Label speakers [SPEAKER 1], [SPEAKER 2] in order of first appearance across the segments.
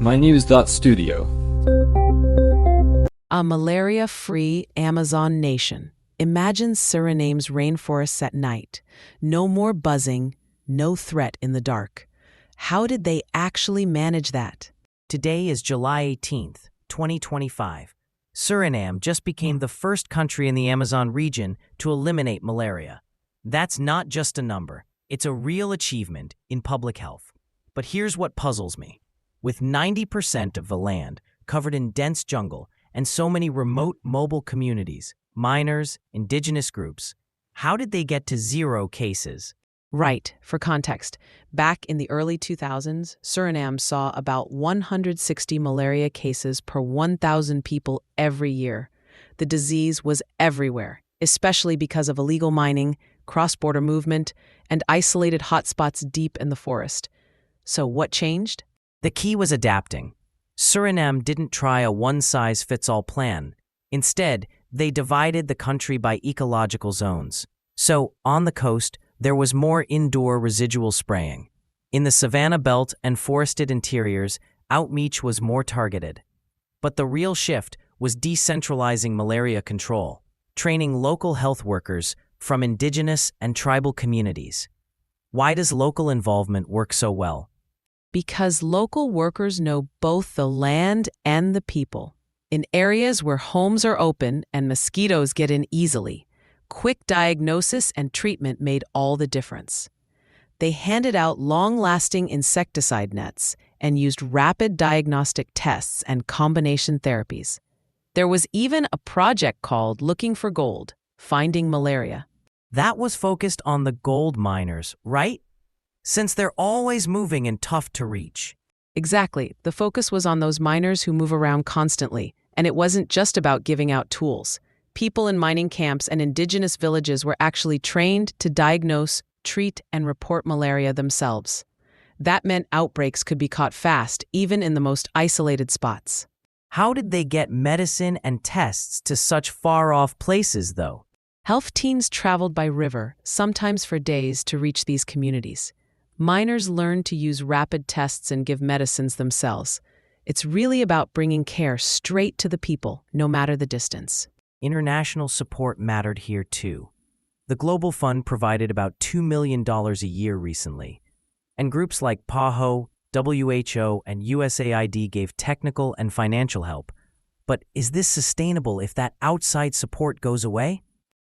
[SPEAKER 1] mynews.studio.
[SPEAKER 2] A malaria-free Amazon nation. Imagine Suriname's rainforests at night. No more buzzing, no threat in the dark. How did they actually manage that?
[SPEAKER 3] Today is July 18th, 2025. Suriname just became the first country in the Amazon region to eliminate malaria. That's not just a number, it's a real achievement in public health. But here's what puzzles me. With 90% of the land covered in dense jungle and so many remote mobile communities, miners, indigenous groups, how did they get to 0 cases?
[SPEAKER 2] Right, for context, back in the early 2000s, Suriname saw about 160 malaria cases per 1,000 people every year. The disease was everywhere, especially because of illegal mining, cross-border movement, and isolated hotspots deep in the forest. So what changed?
[SPEAKER 3] The key was adapting. Suriname didn't try a one-size-fits-all plan. Instead, they divided the country by ecological zones. So, on the coast, there was more indoor residual spraying. In the savanna belt and forested interiors, outreach was more targeted. But the real shift was decentralizing malaria control, training local health workers from indigenous and tribal communities. Why does local involvement work so well?
[SPEAKER 2] Because local workers know both the land and the people. In areas where homes are open and mosquitoes get in easily, quick diagnosis and treatment made all the difference. They handed out long-lasting insecticide nets and used rapid diagnostic tests and combination therapies. There was even a project called Looking for Gold, Finding Malaria.
[SPEAKER 3] That was focused on the gold miners, right? Since they're always moving and tough to reach.
[SPEAKER 2] Exactly. The focus was on those miners who move around constantly, and it wasn't just about giving out tools. People in mining camps and indigenous villages were actually trained to diagnose, treat, and report malaria themselves. That meant outbreaks could be caught fast, even in the most isolated spots.
[SPEAKER 3] How did they get medicine and tests to such far-off places, though?
[SPEAKER 2] Health teams traveled by river, sometimes for days, to reach these communities. Miners learned to use rapid tests and give medicines themselves. It's really about bringing care straight to the people, no matter the distance.
[SPEAKER 3] International support mattered here too. The Global Fund provided about $2 million a year recently, and groups like PAHO, WHO, and USAID gave technical and financial help. But is this sustainable if that outside support goes away?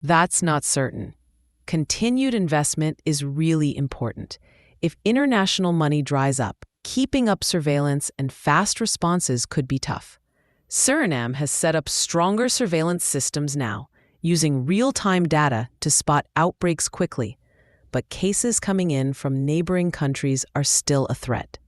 [SPEAKER 2] That's not certain. Continued investment is really important. If international money dries up, keeping up surveillance and fast responses could be tough. Suriname has set up stronger surveillance systems now, using real-time data to spot outbreaks quickly, but cases coming in from neighboring countries are still a threat.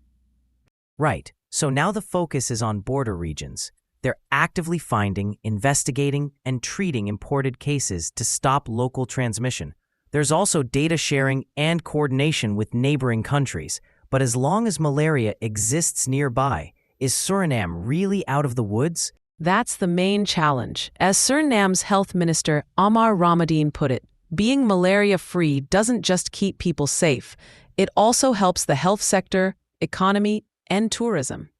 [SPEAKER 3] Right, so now the focus is on border regions. They're actively finding, investigating, and treating imported cases to stop local transmission. There's also data sharing and coordination with neighboring countries. But as long as malaria exists nearby, is Suriname really out of the woods?
[SPEAKER 2] That's the main challenge. As Suriname's health minister Amar Ramadeen put it, being malaria-free doesn't just keep people safe, it also helps the health sector, economy, and tourism.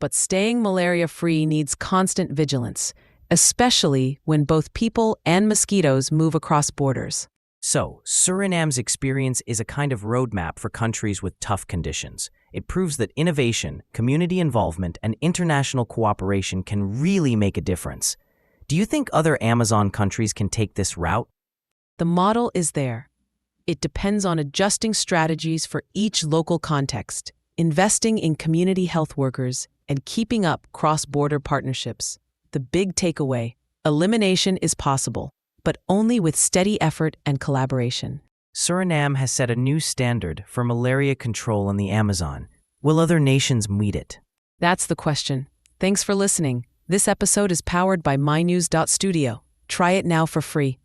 [SPEAKER 2] But staying malaria-free needs constant vigilance, especially when both people and mosquitoes move across borders.
[SPEAKER 3] So, Suriname's experience is a kind of roadmap for countries with tough conditions. It proves that innovation, community involvement, and international cooperation can really make a difference. Do you think other Amazon countries can take this route?
[SPEAKER 2] The model is there. It depends on adjusting strategies for each local context, investing in community health workers, and keeping up cross-border partnerships. The big takeaway: elimination is possible, but only with steady effort and collaboration.
[SPEAKER 3] Suriname has set a new standard for malaria control in the Amazon. Will other nations meet it?
[SPEAKER 2] That's the question. Thanks for listening. This episode is powered by mynews.studio. Try it now for free.